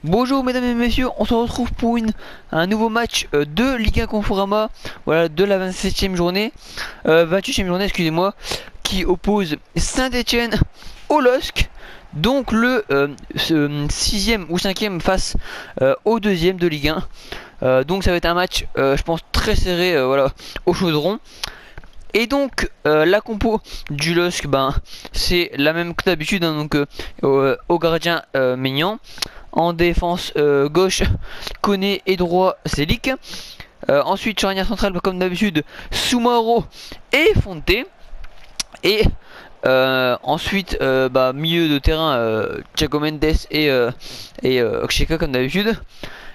Bonjour mesdames et messieurs, on se retrouve pour un nouveau match de Ligue 1 Conforama, voilà, de la 27e journée, 28e journée excusez-moi, qui oppose Saint-Etienne au LOSC, donc le 6e ou 5e face au 2e de Ligue 1. Donc ça va être un match je pense très serré, voilà, au chaudron. Et donc la compo du LOSC, ben, c'est la même que d'habitude, hein, donc au gardien Maignan. En défense gauche, Koné et droit, Zelik. Ensuite, charnière centrale, comme d'habitude, Soumaro et Fonte. Et ensuite, milieu de terrain, Thiago Mendes et Xheka, comme d'habitude.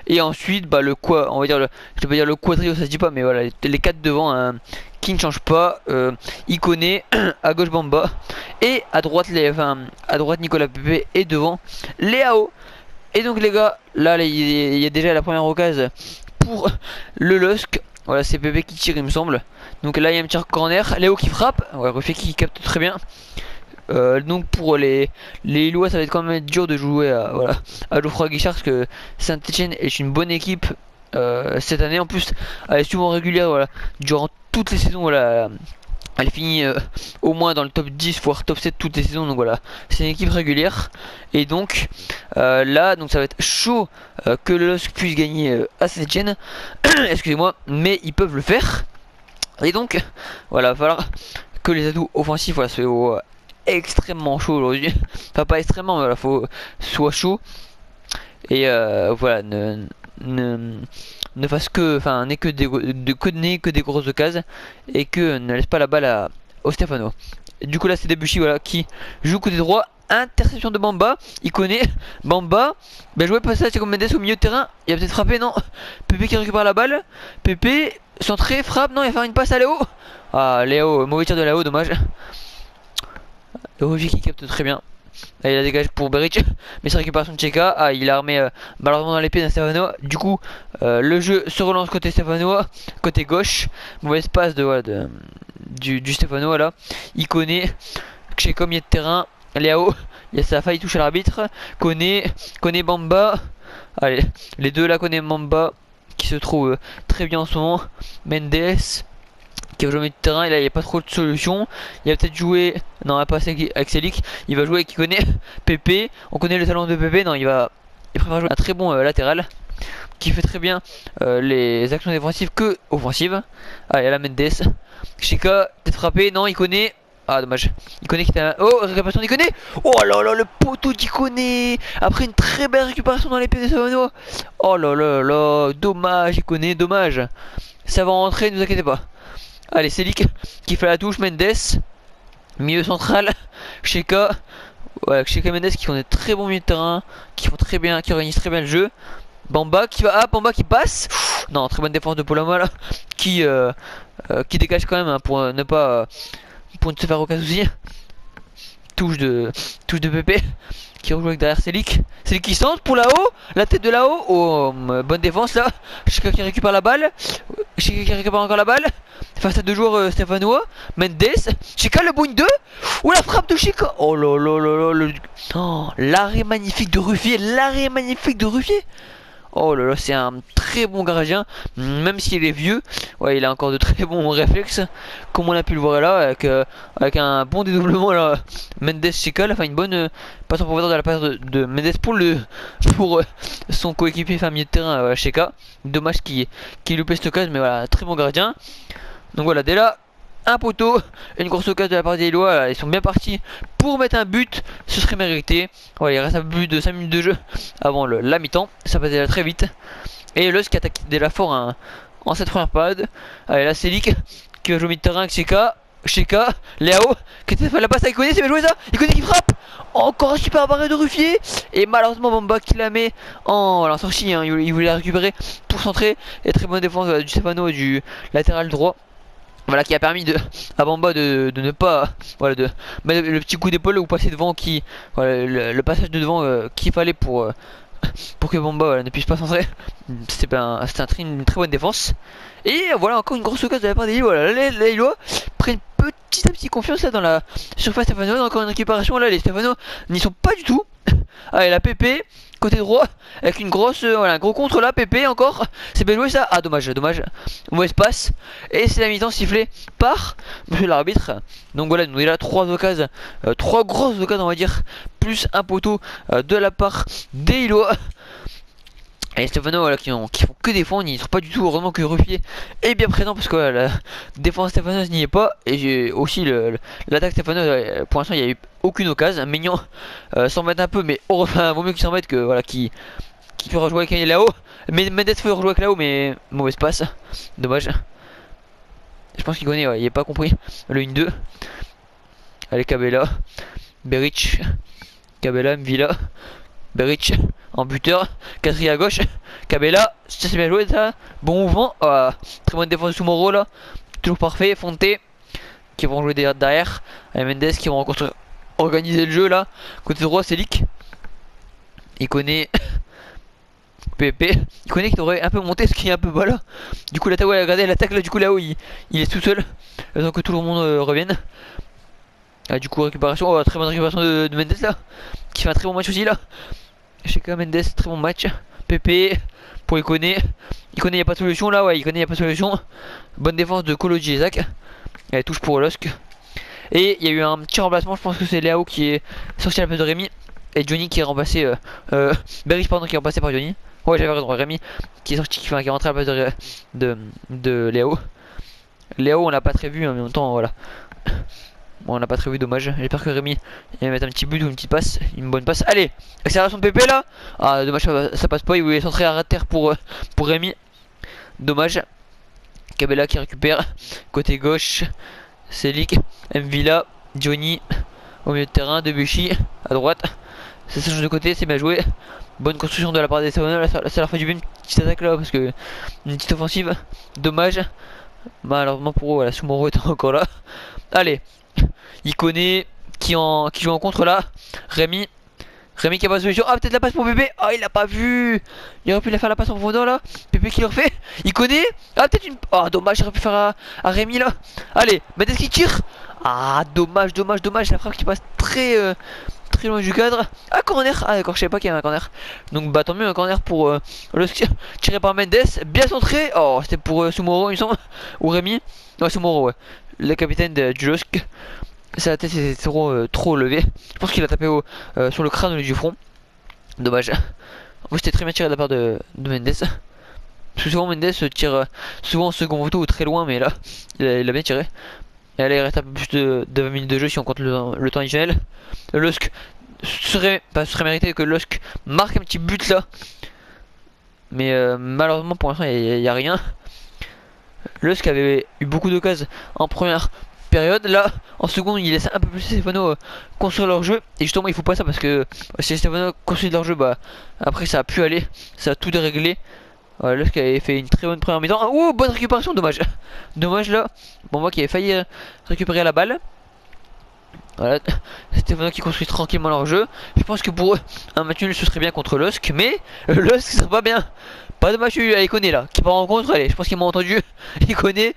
Et ensuite, on va dire je vais pas dire le quadrio, ça se dit pas, mais voilà, les 4 devant, hein, qui ne changent pas. Ikoné, à gauche Bamba, et à droite à droite Nicolas Pepe, et devant Léao. Et donc les gars, là il y a déjà la première occasion pour le LOSC. Voilà, c'est Pepe qui tire il me semble. Donc là il y a un petit corner, Léo qui frappe, ouais, refait qui capte très bien. Donc pour les Lillois, ça va être quand même dur de jouer à Geoffroy Guichard, parce que Saint-Etienne est une bonne équipe cette année. En plus elle est souvent régulière, voilà, durant toutes les saisons, voilà. Elle finit au moins dans le top 10 voire top 7 toutes les saisons, donc voilà, c'est une équipe régulière. Et donc là, donc ça va être chaud que le LOSC puisse gagner à Saint-Etienne. Excusez-moi, mais ils peuvent le faire. Et donc voilà, il va falloir que les atouts offensifs, voilà, soient extrêmement chaud aujourd'hui. Enfin pas extrêmement, mais voilà, faut soit chaud. Et voilà, ne fasse que, enfin, n'ait que des grosses occasions, et que ne laisse pas la balle au Stefano. Et du coup là c'est Debuchy, voilà, qui joue côté droit. Interception de Bamba, il connaît Bamba, bien joué, passage comme Mendes au milieu de terrain, il a peut-être frappé, non, Pepe qui récupère la balle, Pepe centré, frappe, non, il va faire une passe à Léo. Ah, Léo, mauvais tir de Léo, dommage. Léo qui capte très bien. Là, il la dégage pour Beric, mais c'est récupération de Cheka. Ah, il a armé malheureusement dans les pieds d'un Stefano. Du coup, le jeu se relance côté Stefano, côté gauche. Mauvaise passe du Stefano là. Il connaît Cheka, milieu de terrain. Léao, il y a sa faille, touche à l'arbitre. Connaît Bamba. Allez, les deux là, connaît Bamba, qui se trouve très bien en ce moment. Mendes, qui va jouer au milieu de terrain, et là il n'y a pas trop de solutions. Il va peut-être jouer, non, il va passer avec Zelik. Il va jouer avec qui connaît Pepe. On connaît le talent de Pepe, non, il préfère jouer un très bon latéral qui fait très bien les actions défensives que offensives. Allez, la Mendes, Chika, peut-être frappé, non, il connaît. Ah, dommage. Il connaît qui était. Oh, récupération d'Ikoné. Oh là là, le poteau d'Ikoné. Après une très belle récupération dans les pieds de Savano. Oh là là là, dommage, Ikoné, dommage. Ça va rentrer, ne vous inquiétez pas. Allez, Zelik qui fait la touche, Mendes, milieu central, Cheka, ouais, Cheka et Mendes qui font des très bons milieux de terrain, qui font très bien, qui organisent très bien le jeu. Bamba qui va, ah, Bamba qui passe. Non, très bonne défense de Polama là, qui dégage quand même, hein, pour ne pas pour ne se faire aucun souci. Touche de Pepe qui rejoue avec derrière Zelik. Zelik qui centre pour là-haut, la tête de là-haut. Oh, bonne défense là. Cheka qui récupère la balle. Cheka qui récupère encore la balle. Face à deux joueurs stéphanois. Mendes. Cheka, le boing 2. Oh, la frappe de Cheka. Oh là là là là. Oh, l'arrêt magnifique de Ruffier. L'arrêt magnifique de Ruffier. Oh là là, c'est un très bon gardien, même s'il est vieux. Ouais, il a encore de très bons réflexes, comme on a pu le voir là, avec un bon dédoublement là. Mendes Cheka, enfin une bonne passe en profondeur de la passe de Mendes pour son coéquipier, enfin milieu de terrain, Cheka. Dommage qu'il loupait cette occasion, mais voilà, très bon gardien. Donc voilà, dès là, un poteau, une grosse occasion de la part des Lillois. Ils sont bien partis pour mettre un but, ce serait mérité. Voilà, il reste un peu plus de 5 minutes de jeu avant la mi-temps, ça passe déjà très vite. Et le qui attaque déjà fort, hein, en cette première période. Allez, là c'est Zelik qui va jouer au milieu de terrain avec Cheka, Léao qui était fait la passe à Ikoné, c'est bien joué ça. Ikoné qui frappe. Encore un super barré de Ruffier. Et malheureusement Bamba qui la met en sortie, hein, il voulait la récupérer pour centrer. Et très bonne défense du Stefano et du latéral droit. Voilà, qui a permis à Bamba de ne pas, voilà, de mettre le petit coup d'épaule ou passer devant, voilà, le passage de devant qu'il fallait pour que Bamba, voilà, ne puisse pas centrer. C'était une très bonne défense. Et voilà, encore une grosse occasion de la part des Lillois. Voilà, les Lillois prennent petit à petit confiance là dans la surface Stefano. Encore une récupération là, les Stefano n'y sont pas du tout. Allez, la PP, côté droit, avec une grosse, voilà, un gros contre là, PP encore. C'est bien joué ça. Ah, dommage, dommage. Mauvaise passe. Et c'est la mi-temps sifflée par monsieur l'arbitre. Donc voilà, nous déjà 3 occasions, 3 grosses occasions, on va dire, plus un poteau de la part des Illois. Et Stefano voilà, qui font que défendre, ils ne sont pas du tout, heureusement que Ruffier est bien présent parce que voilà, la défense Stefano n'y est pas. Et j'ai aussi l'attaque Stefano, pour l'instant il n'y a eu aucune occasion. Mignon s'en met un peu, mais enfin, vaut mieux qu'il s'en mette que voilà, qui peut rejouer avec là-haut. Mais Mendes peut rejouer avec là-haut, mais mauvaise passe, dommage. Je pense qu'il connaît, ouais, il n'a pas compris le 1-2. Allez, Cabella, Beric, Cabella, Mvila. Beric en buteur, quatrième à gauche, Cabella, ça c'est bien joué ça, bon mouvement, très bonne défense de Sumoro là, toujours parfait, Fonte qui vont jouer derrière, et Mendes qui vont organiser le jeu là, côté droit c'est Lick, il connaît PP, il connaît qu'il devrait un peu monter ce qui est un peu bas là, du coup l'attaque, ouais, regardez l'attaque là, du coup là-haut il est tout seul, donc que tout le monde revienne. Ah, du coup récupération, très bonne récupération de Mendes là, qui fait un très bon match aussi là. Cheka Mendes, très bon match. PP pour Icone. Icone, il n'y a pas de solution là, ouais, Icone, il n'y a pas de solution. Bonne défense de Koloji et Zach. Elle touche pour Losk. Et il y a eu un petit remplacement, je pense que c'est Léo qui est sorti à la place de Rémi. Et Johnny qui est remplacé. Berich, pardon, qui est remplacé par Johnny. Ouais, j'avais raison, Rémi qui est sorti, qui est rentré à la place de Léo. Léo, on l'a pas très vu, hein, mais en même temps, voilà. Bon, on n'a pas très vu, dommage. J'espère que Rémi il va mettre un petit but ou une petite passe, une bonne passe. Allez, accélération de PP là. Ah, dommage, ça passe pas. Il voulait centrer à terre pour Rémi. Dommage. Cabella qui récupère. Côté gauche, Selik, Mvila, Johnny au milieu de terrain, Debuchy à droite. Ça change de côté, c'est bien joué. Bonne construction de la part des Savonneaux. Ça leur fait du bien une petite attaque là parce que une petite offensive. Dommage. Malheureusement pour eux, voilà, Sumoro est encore là. Allez. Icone qui joue en contre là. Rémi qui a pas de solution. Ah, peut-être la passe pour Pépé. Ah, il l'a pas vu. Il aurait pu la faire la passe en profondeur là. Pépé qui le refait. Icone. Ah, peut-être une. Ah, dommage, j'aurais pu faire à Rémi là. Allez, Mendes qui tire. Ah, dommage. La frappe qui passe très loin du cadre. Ah, corner. Ah, d'accord, je savais pas qu'il y avait un corner. Donc, bah, tant mieux, un corner pour le tiré par Mendes. Bien centré. Oh, c'était pour Sumoro, il me semble. Ou Rémi. Ouais, Sumoro, ouais. Le capitaine du LOSC. Sa tête est trop levée. Je pense qu'il a tapé sur le crâne au lieu du front. Dommage. En plus, c'était très bien tiré de la part de Mendes. Parce que souvent, Mendes tire souvent en second photo ou très loin, mais là, il a bien tiré. Et allez, il reste un peu plus de 20 minutes de jeu si on compte le temps additionnel. Le LOSC serait mérité que le LOSC marque un petit but là. Mais malheureusement, pour l'instant, il n'y a rien. Le LOSC avait eu beaucoup d'occasions en première période. Là, en seconde, il laisse un peu plus Stefano construire leur jeu. Et justement, il faut pas ça parce que si Stefano construit leur jeu, bah après ça a pu aller, ça a tout déréglé. Voilà, LOSC avait fait une très bonne première mi-temps. Ah, oh, bonne récupération, dommage. Dommage là. Bon, moi qui avait failli récupérer la balle. Voilà, Stefano qui construit tranquillement leur jeu. Je pense que pour eux, un match nul ce serait bien contre LOSC, mais LOSC ce serait pas bien. Pas de match nul à Icone là, qui part en contre. Allez, je pense qu'il m'a entendu. Icone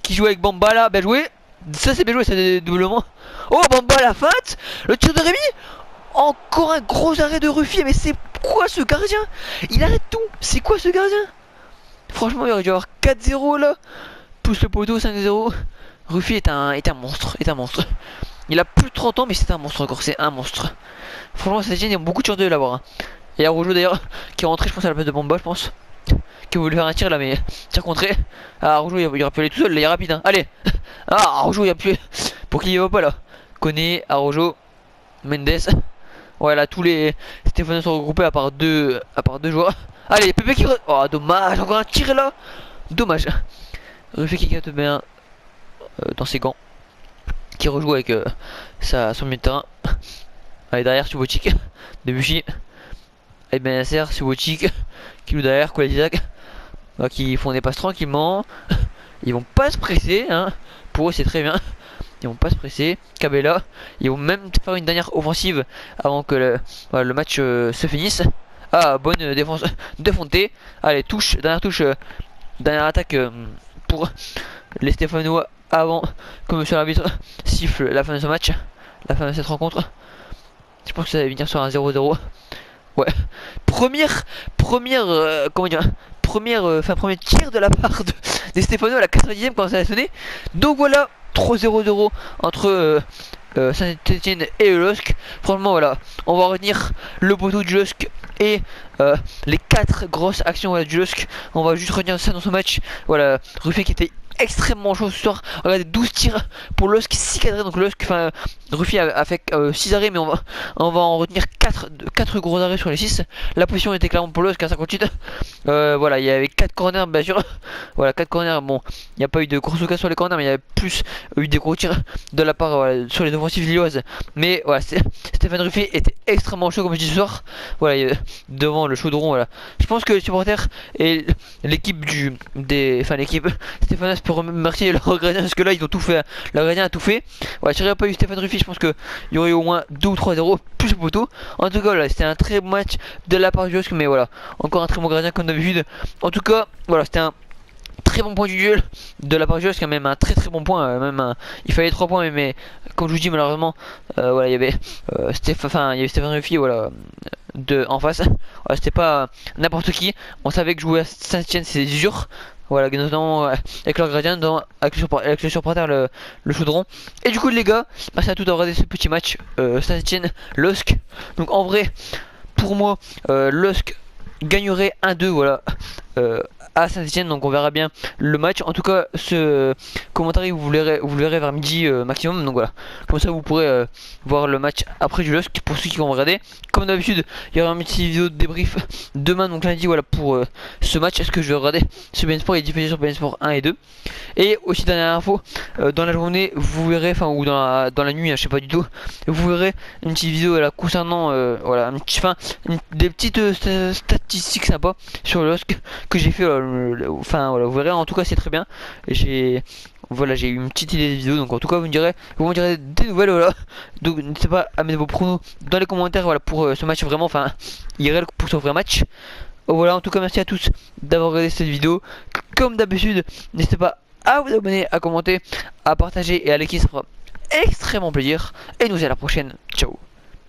qui joue avec Bamba là, bien joué. Ça c'est bien joué, ça doublement. Oh, Bamba la feinte. Le tir de Rémi. Encore un gros arrêt de Ruffier. Mais c'est quoi ce gardien? Il arrête tout. C'est quoi ce gardien? Franchement, il aurait dû avoir 4-0 là. Pousse le poteau, 5-0. Ruffier est un monstre. Il a plus de 30 ans, mais c'est un monstre encore. C'est un monstre. Franchement, cette chaîne, il y a beaucoup de chance de l'avoir. Hein. Et Arojo d'ailleurs, qui est rentré, je pense, à la place de Bamba, je pense. Qui voulait faire un tir là, mais tir contré. Ah, Arojo, il aurait pu aller tout seul, là, il est rapide. Hein. Allez. Ah, Arojo, il a pu. Pour qu'il y va pas là. Koné, Arojo, Mendes. Voilà, tous les Stéphane sont regroupés à part deux joueurs. Allez, Pépé qui. Oh, dommage, encore un tir là. Dommage. Refait qui capte bien dans ses gants. Qui rejoue avec son milieu de terrain. Allez, derrière, Subotic. Debuchy. Allez, Benacer, Subotic. Qui joue derrière, Kouladizac. Qui font des passes tranquillement. Ils vont pas se presser, hein. Pour eux, c'est très bien. Ils vont pas se presser. Cabella. Ils vont même faire une dernière offensive avant que le match se finisse. Ah, bonne défense de Fonte. Allez, dernière touche, dernière attaque pour les Stéphanois avant que monsieur l'arbitre siffle la fin de ce match, la fin de cette rencontre. Je pense que ça va venir sur un 0-0. Ouais. Première, comment dire, premier tir de la part des Stéphano à la 90e quand ça a sonné. Donc voilà, 3-0-0 entre Saint-Etienne et le LOSC. Franchement, voilà, on va retenir le poteau du LOSC et les 4 grosses actions voilà, du LOSC. On va juste retenir ça dans ce match. Voilà, Ruffier qui était extrêmement chaud ce soir. Regardez, 12 tirs pour le LOSC, 6 cadrés. Donc le LOSC, enfin, Ruffier a fait 6 arrêts, mais on va en retenir 4 gros arrêts sur les 6. La position était clairement pour le LOSC à 58. Voilà, il y avait 4 corners, bien sûr. Voilà, 4 corners. Bon, il n'y a pas eu de grosses occasions sur les corners, mais il y avait plus eu des gros tirs de la part sur les offensives lilloises. Mais voilà, Stéphane Ruffier était extrêmement chaud, comme je dis ce soir. Voilà, devant le chaudron. Voilà, je pense que les supporters et l'équipe enfin l'équipe Stéphane peut remercier leur gardien parce que là ils ont tout fait. Leur gardien a tout fait. Voilà, si j'aurais pas eu Stéphane Ruffier, je pense qu'il y aurait eu au moins 2 ou 3-0 plus le poteau. En tout cas, voilà, c'était un très bon match de la part du LOSC, mais voilà, encore un très bon gardien comme d'habitude. En tout cas, voilà, c'était un très bon point du duel de la part du LOSC, quand même un très bon point, il fallait 3 points, mais comme je vous dis, malheureusement, voilà, il y avait Stéphane Ruffier, voilà, en face. Voilà, c'était pas n'importe qui. On savait que jouer à Saint-Etienne c'est dur. Voilà, notamment avec leur gradient, avec le supporter, le chaudron. Et du coup, les gars, merci à tous d'avoir regardé ce petit match Saint-Etienne, LOSC. Donc en vrai, pour moi, LOSC gagnerait 1-2, voilà, à Saint-Etienne. Donc on verra bien le match. En tout cas, ce commentaire vous le verrez vers midi maximum. Donc voilà, comme ça vous pourrez voir le match après du LOSC pour ceux qui vont regarder. Comme d'habitude, il y aura une petite vidéo de débrief demain, donc lundi, voilà, pour ce match. Est-ce que je vais regarder ce BeIN Sport? Il est diffusé sur BeIN Sport 1 et 2. Et aussi, dernière info, dans la journée, vous verrez, enfin, ou dans la nuit, je sais pas du tout, vous verrez une petite vidéo là, concernant, voilà, des petites statistiques sympas sur le LOSC que j'ai fait. Enfin, voilà, vous verrez, en tout cas, c'est très bien. Voilà, j'ai eu une petite idée de vidéo, donc en tout cas vous m'en direz des nouvelles, voilà. Donc n'hésitez pas à mettre vos pronos dans les commentaires, voilà, pour ce match vraiment, enfin IRL, pour ce vrai match. Voilà, en tout cas merci à tous d'avoir regardé cette vidéo. Comme d'habitude, n'hésitez pas à vous abonner, à commenter, à partager et à liker, ça fera extrêmement plaisir. Et nous à la prochaine, ciao.